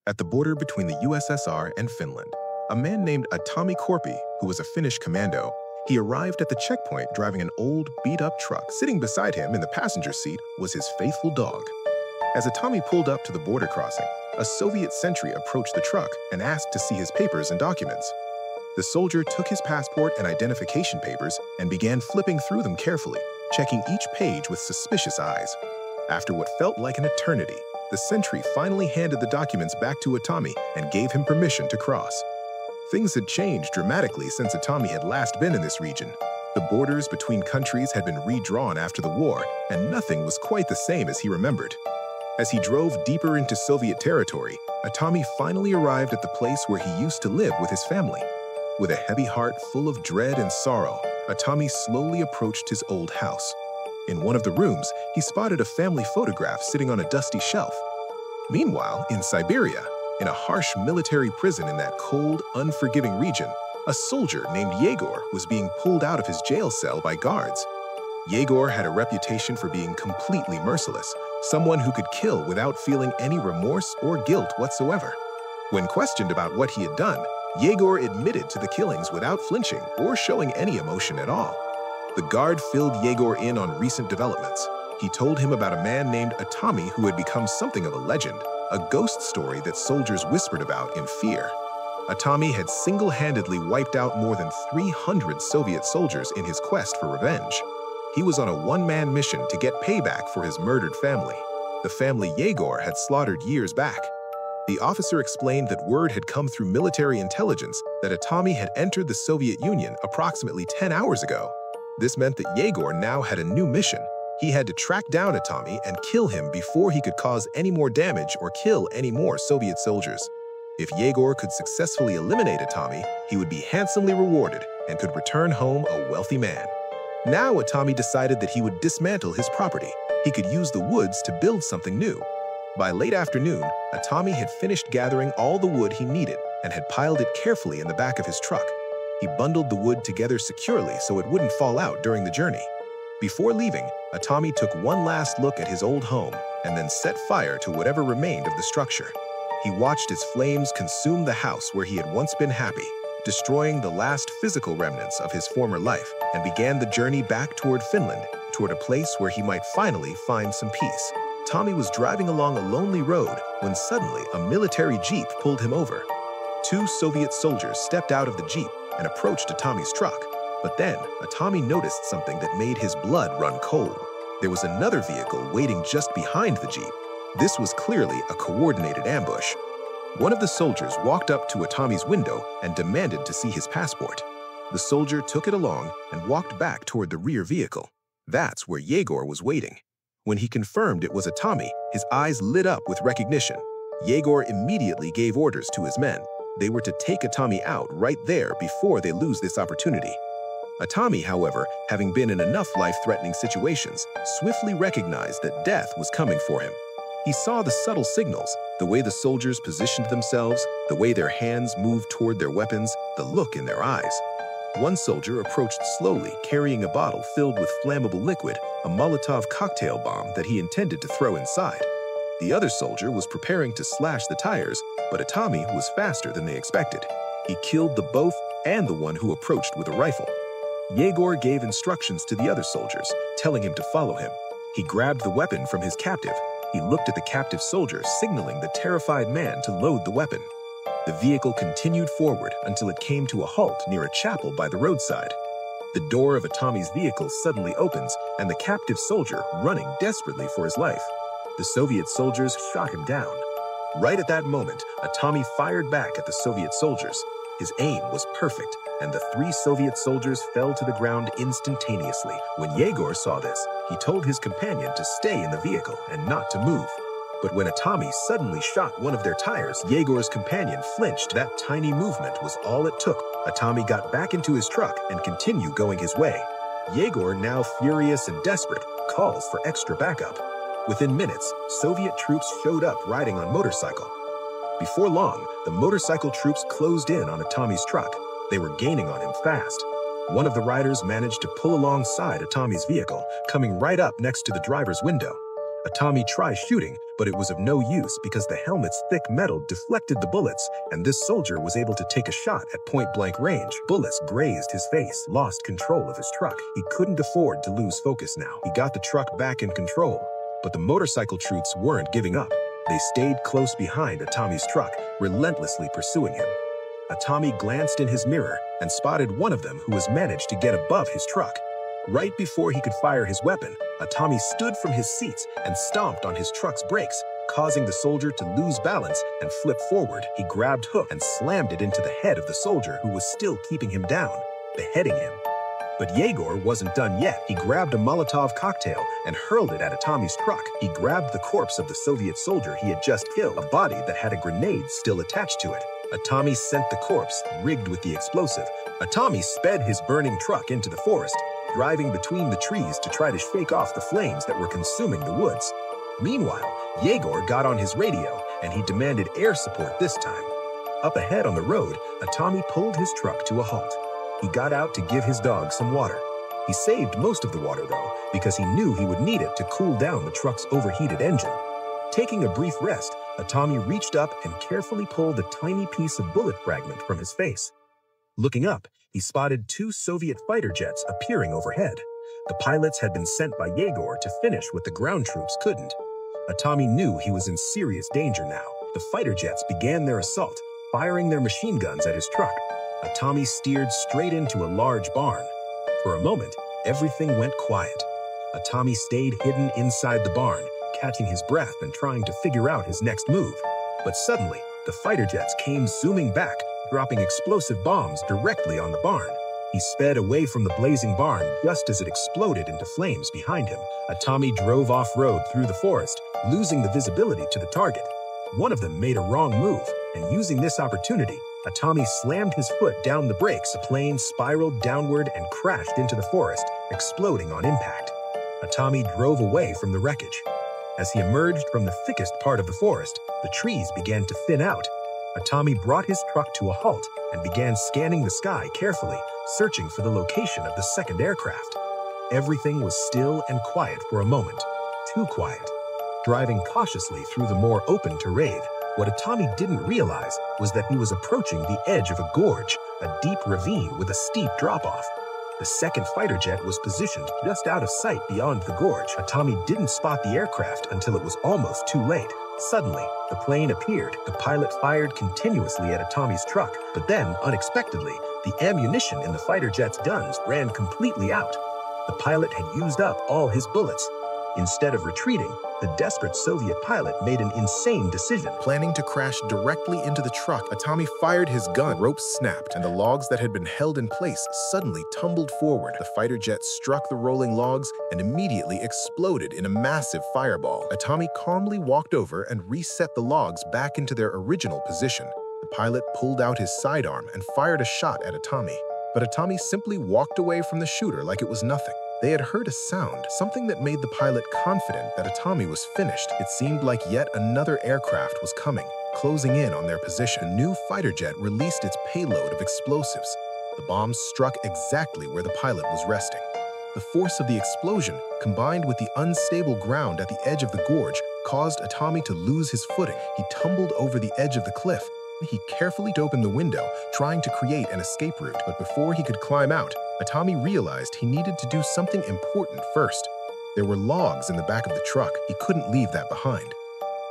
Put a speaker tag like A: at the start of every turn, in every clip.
A: At the border between the USSR and Finland, a man named Atami Korpi, who was a Finnish commando, he arrived at the checkpoint driving an old, beat-up truck. Sitting beside him in the passenger seat was his faithful dog. As Atami pulled up to the border crossing, a Soviet sentry approached the truck and asked to see his papers and documents. The soldier took his passport and identification papers and began flipping through them carefully, checking each page with suspicious eyes. After what felt like an eternity, the sentry finally handed the documents back to Atami and gave him permission to cross. Things had changed dramatically since Atami had last been in this region. The borders between countries had been redrawn after the war, and nothing was quite the same as he remembered. As he drove deeper into Soviet territory, Atami finally arrived at the place where he used to live with his family. With a heavy heart full of dread and sorrow, Atami slowly approached his old house. In one of the rooms, he spotted a family photograph sitting on a dusty shelf. Meanwhile, in Siberia, in a harsh military prison in that cold, unforgiving region, a soldier named Yegor was being pulled out of his jail cell by guards. Yegor had a reputation for being completely merciless, someone who could kill without feeling any remorse or guilt whatsoever. When questioned about what he had done, Yegor admitted to the killings without flinching or showing any emotion at all. The guard filled Yegor in on recent developments. He told him about a man named Atami who had become something of a legend, a ghost story that soldiers whispered about in fear. Atami had single-handedly wiped out more than 300 Soviet soldiers in his quest for revenge. He was on a one-man mission to get payback for his murdered family, the family Yegor had slaughtered years back. The officer explained that word had come through military intelligence that Atami had entered the Soviet Union approximately 10 hours ago. This meant that Yegor now had a new mission. He had to track down Atami and kill him before he could cause any more damage or kill any more Soviet soldiers. If Yegor could successfully eliminate Atami, he would be handsomely rewarded and could return home a wealthy man. Now Atami decided that he would dismantle his property. He could use the woods to build something new. By late afternoon, Atami had finished gathering all the wood he needed and had piled it carefully in the back of his truck. He bundled the wood together securely so it wouldn't fall out during the journey. Before leaving, Atami took one last look at his old home and then set fire to whatever remained of the structure. He watched its flames consume the house where he had once been happy, destroying the last physical remnants of his former life, and began the journey back toward Finland, toward a place where he might finally find some peace. Tommy was driving along a lonely road when suddenly a military jeep pulled him over. Two Soviet soldiers stepped out of the jeep and approached Atami's truck. But then, Atami noticed something that made his blood run cold. There was another vehicle waiting just behind the jeep. This was clearly a coordinated ambush. One of the soldiers walked up to Atami's window and demanded to see his passport. The soldier took it along and walked back toward the rear vehicle. That's where Yegor was waiting. When he confirmed it was Atami, his eyes lit up with recognition. Yegor immediately gave orders to his men. They were to take Atami out right there before they lose this opportunity. Atami, however, having been in enough life-threatening situations, swiftly recognized that death was coming for him. He saw the subtle signals, the way the soldiers positioned themselves, the way their hands moved toward their weapons, the look in their eyes. One soldier approached slowly, carrying a bottle filled with flammable liquid, a Molotov cocktail bomb that he intended to throw inside. The other soldier was preparing to slash the tires, but Atami was faster than they expected. He killed the both and the one who approached with a rifle. Yegor gave instructions to the other soldiers, telling him to follow him. He grabbed the weapon from his captive. He looked at the captive soldier, signaling the terrified man to load the weapon. The vehicle continued forward until it came to a halt near a chapel by the roadside. The door of Atami's vehicle suddenly opens, and the captive soldier, running desperately for his life. The Soviet soldiers shot him down. Right at that moment, Atami fired back at the Soviet soldiers. His aim was perfect, and the three Soviet soldiers fell to the ground instantaneously. When Yegor saw this, he told his companion to stay in the vehicle and not to move. But when Atami suddenly shot one of their tires, Yegor's companion flinched. That tiny movement was all it took. Atami got back into his truck and continued going his way. Yegor, now furious and desperate, calls for extra backup. Within minutes, Soviet troops showed up riding on motorcycle. Before long, the motorcycle troops closed in on Atami's truck. They were gaining on him fast. One of the riders managed to pull alongside Atami's vehicle, coming right up next to the driver's window.
B: Atami tried shooting, but it was of no use because the helmet's thick metal deflected the bullets, and this soldier was able to take a shot at point-blank range. Bullets grazed his face, lost control of his truck. He couldn't afford to lose focus now. He got the truck back in control, but the motorcycle troops weren't giving up. They stayed close behind Atami's truck, relentlessly pursuing him. Atami glanced in his mirror and spotted one of them who was managed to get above his truck. Right before he could fire his weapon, Atami stood from his seats and stomped on his truck's brakes, causing the soldier to lose balance and flip forward. He grabbed hook and slammed it into the head of the soldier who was still keeping him down, beheading him. But Yegor wasn't done yet. He grabbed a Molotov cocktail and hurled it at Atami's truck. He grabbed the corpse of the Soviet soldier he had just killed, a body that had a grenade still attached to it. Atami sent the corpse, rigged with the explosive. Atami sped his burning truck into the forest, driving between the trees to try to shake off the flames that were consuming the woods. Meanwhile, Yegor got on his radio and he demanded air support this time. Up ahead on the road, Atami pulled his truck to a halt. He got out to give his dog some water. He saved most of the water though, because he knew he would need it to cool down the truck's overheated engine. Taking a brief rest, Atami reached up and carefully pulled a tiny piece of bullet fragment from his face. Looking up, he spotted two Soviet fighter jets appearing overhead. The pilots had been sent by Yegor to finish what the ground troops couldn't. Atami knew he was in serious danger now. The fighter jets began their assault, firing their machine guns at his truck. Atami steered straight into a large barn. For a moment, everything went quiet. Atami stayed hidden inside the barn, catching his breath and trying to figure out his next move. But suddenly, the fighter jets came zooming back, dropping explosive bombs directly on the barn. He sped away from the blazing barn just as it exploded into flames behind him. Atami drove off-road through the forest, losing the visibility to the target. One of them made a wrong move, and using this opportunity, Atami slammed his foot down the brakes. The plane spiraled downward and crashed into the forest, exploding on impact. Atami drove away from the wreckage. As he emerged from the thickest part of the forest, the trees began to thin out. Atami brought his truck to a halt and began scanning the sky carefully, searching for the location of the second aircraft. Everything was still and quiet for a moment, too quiet. Driving cautiously through the more open terrain, what Atami didn't realize was that he was approaching the edge of a gorge, a deep ravine with a steep drop-off. The second fighter jet was positioned just out of sight beyond the gorge. Atami didn't spot the aircraft until it was almost too late. Suddenly, the plane appeared. The pilot fired continuously at Atami's truck, but then, unexpectedly, the ammunition in the fighter jet's guns ran completely out. The pilot had used up all his bullets. Instead of retreating, the desperate Soviet pilot made an insane decision.
A: Planning to crash directly into the truck, Atami fired his gun. Ropes snapped, and the logs that had been held in place suddenly tumbled forward. The fighter jet struck the rolling logs and immediately exploded in a massive fireball. Atami calmly walked over and reset the logs back into their original position. The pilot pulled out his sidearm and fired a shot at Atami. But Atami simply walked away from the shooter like it was nothing. They had heard a sound, something that made the pilot confident that Atami was finished. It seemed like yet another aircraft was coming, closing in on their position. A new fighter jet released its payload of explosives. The bombs struck exactly where the pilot was resting. The force of the explosion, combined with the unstable ground at the edge of the gorge, caused Atami to lose his footing. He tumbled over the edge of the cliff. He carefully opened the window, trying to create an escape route. But before he could climb out, Atami realized he needed to do something important first. There were logs in the back of the truck. He couldn't leave that behind.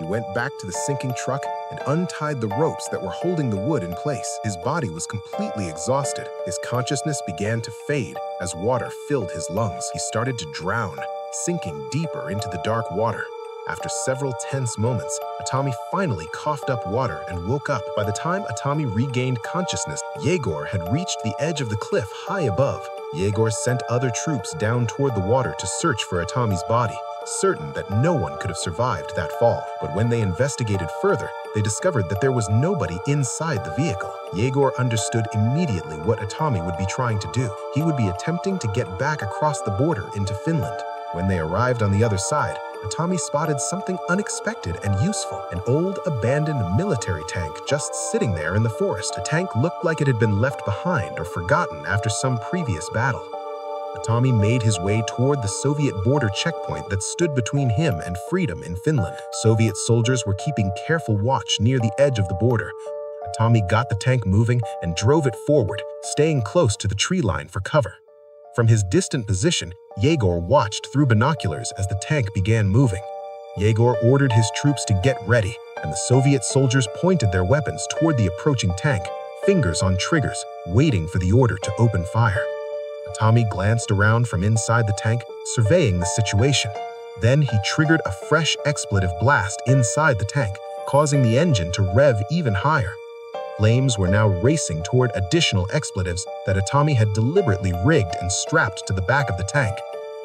A: He went back to the sinking truck and untied the ropes that were holding the wood in place. His body was completely exhausted. His consciousness began to fade as water filled his lungs. He started to drown, sinking deeper into the dark water. After several tense moments, Atami finally coughed up water and woke up. By the time Atami regained consciousness, Yegor had reached the edge of the cliff high above. Yegor sent other troops down toward the water to search for Atami's body, certain that no one could have survived that fall. But when they investigated further, they discovered that there was nobody inside the vehicle. Yegor understood immediately what Atami would be trying to do. He would be attempting to get back across the border into Finland. When they arrived on the other side, Atami spotted something unexpected and useful, an old, abandoned military tank just sitting there in the forest. The tank looked like it had been left behind or forgotten after some previous battle.
B: Atami made his way toward the Soviet border checkpoint that stood between him and freedom in Finland. Soviet soldiers were keeping careful watch near the edge of the border. Atami got the tank moving and drove it forward, staying close to the tree line for cover. From his distant position, Yegor watched through binoculars as the tank began moving. Yegor ordered his troops to get ready, and the Soviet soldiers pointed their weapons toward the approaching tank, fingers on triggers, waiting for the order to open fire. Atami glanced around from inside the tank, surveying the situation. Then he triggered a fresh expletive blast inside the tank, causing the engine to rev even higher. Flames were now racing toward additional expletives that Atami had deliberately rigged and strapped to the back of the tank.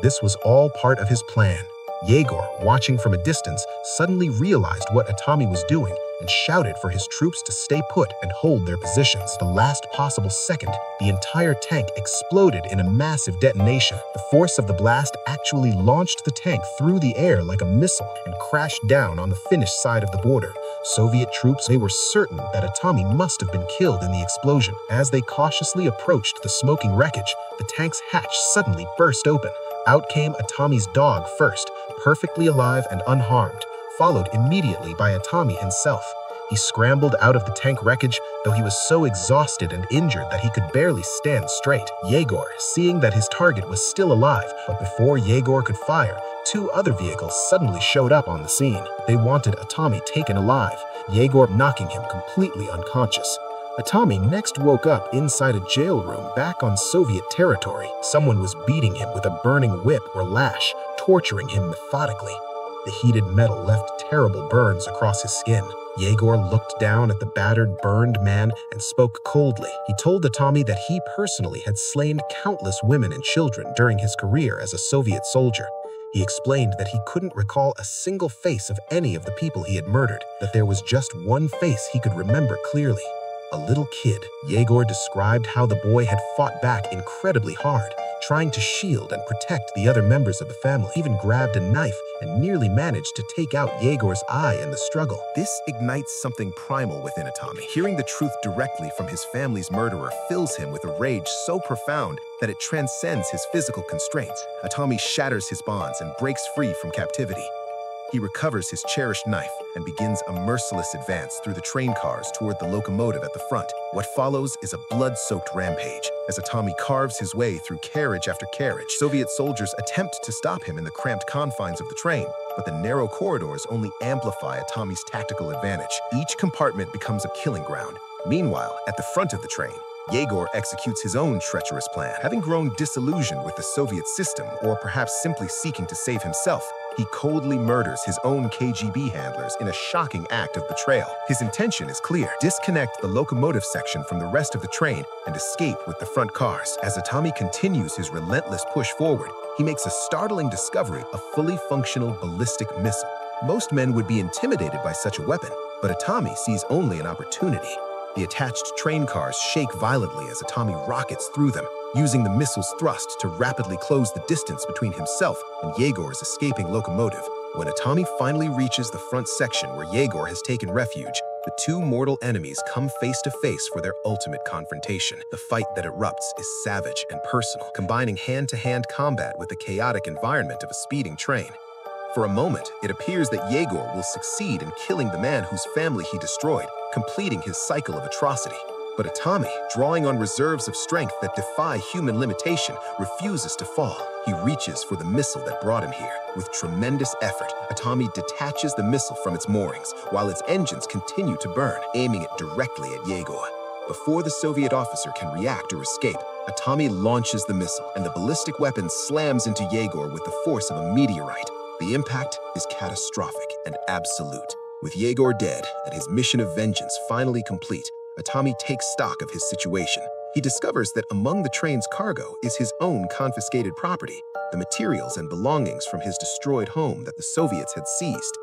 B: This was all part of his plan. Yegor, watching from a distance, suddenly realized what Atami was doing and shouted for his troops to stay put and hold their positions. The last possible second, the entire tank exploded in a massive detonation. The force of the blast actually launched the tank through the air like a missile and crashed down on the Finnish side of the border. Soviet troops, they were certain that Atami must have been killed in the explosion. As they cautiously approached the smoking wreckage, the tank's hatch suddenly burst open. Out came Atami's dog first, perfectly alive and unharmed, followed immediately by Atami himself. He scrambled out of the tank wreckage, though he was so exhausted and injured that he could barely stand straight. Yegor, seeing that his target was still alive, but before Yegor could fire, two other vehicles suddenly showed up on the scene. They wanted Atami taken alive, Yegor knocking him completely unconscious. Atami next woke up inside a jail room back on Soviet territory. Someone was beating him with a burning whip or lash, torturing him methodically. The heated metal left terrible burns across his skin. Yegor looked down at the battered, burned man and spoke coldly. He told Atami that he personally had slain countless women and children during his career as a Soviet soldier. He explained that he couldn't recall a single face of any of the people he had murdered, that there was just one face he could remember clearly. A little kid. Yegor described how the boy had fought back incredibly hard, trying to shield and protect the other members of the family. He even grabbed a knife and nearly managed to take out Yegor's eye in the struggle.
A: This ignites something primal within Atami. Hearing the truth directly from his family's murderer fills him with a rage so profound that it transcends his physical constraints. Atami shatters his bonds and breaks free from captivity. He recovers his cherished knife and begins a merciless advance through the train cars toward the locomotive at the front. What follows is a blood-soaked rampage as Atami carves his way through carriage after carriage. Soviet soldiers attempt to stop him in the cramped confines of the train, but the narrow corridors only amplify Atami's tactical advantage. Each compartment becomes a killing ground. Meanwhile, at the front of the train, Yegor executes his own treacherous plan. Having grown disillusioned with the Soviet system, or perhaps simply seeking to save himself, he coldly murders his own KGB handlers in a shocking act of betrayal. His intention is clear: disconnect the locomotive section from the rest of the train and escape with the front cars. As Atami continues his relentless push forward, he makes a startling discovery: a fully functional ballistic missile. Most men would be intimidated by such a weapon, but Atami sees only an opportunity. The attached train cars shake violently as Atami rockets through them, using the missile's thrust to rapidly close the distance between himself and Yegor's escaping locomotive. When Atami finally reaches the front section where Yegor has taken refuge, the two mortal enemies come face to face for their ultimate confrontation. The fight that erupts is savage and personal, combining hand-to-hand combat with the chaotic environment of a speeding train. For a moment, it appears that Yegor will succeed in killing the man whose family he destroyed, completing his cycle of atrocity. But Atami, drawing on reserves of strength that defy human limitation, refuses to fall. He reaches for the missile that brought him here. With tremendous effort, Atami detaches the missile from its moorings, while its engines continue to burn, aiming it directly at Yegor. Before the Soviet officer can react or escape, Atami launches the missile, and the ballistic weapon slams into Yegor with the force of a meteorite. The impact is catastrophic and absolute. With Yegor dead and his mission of vengeance finally complete, Atami takes stock of his situation. He discovers that among the train's cargo is his own confiscated property, the materials and belongings from his destroyed home that the Soviets had seized.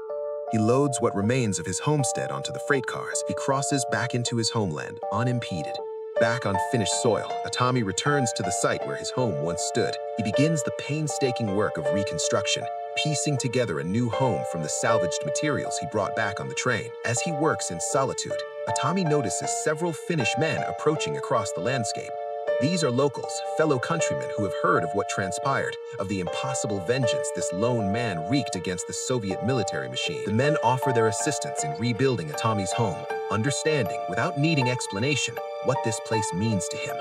A: He loads what remains of his homestead onto the freight cars. He crosses back into his homeland, unimpeded. Back on Finnish soil, Atami returns to the site where his home once stood. He begins the painstaking work of reconstruction, piecing together a new home from the salvaged materials he brought back on the train. As he works in solitude, Atami notices several Finnish men approaching across the landscape.
B: These are locals, fellow countrymen who have heard of what transpired, of the impossible vengeance this lone man wreaked against the Soviet military machine. The men offer their assistance in rebuilding Tommy's home, understanding, without needing explanation, what this place means to him.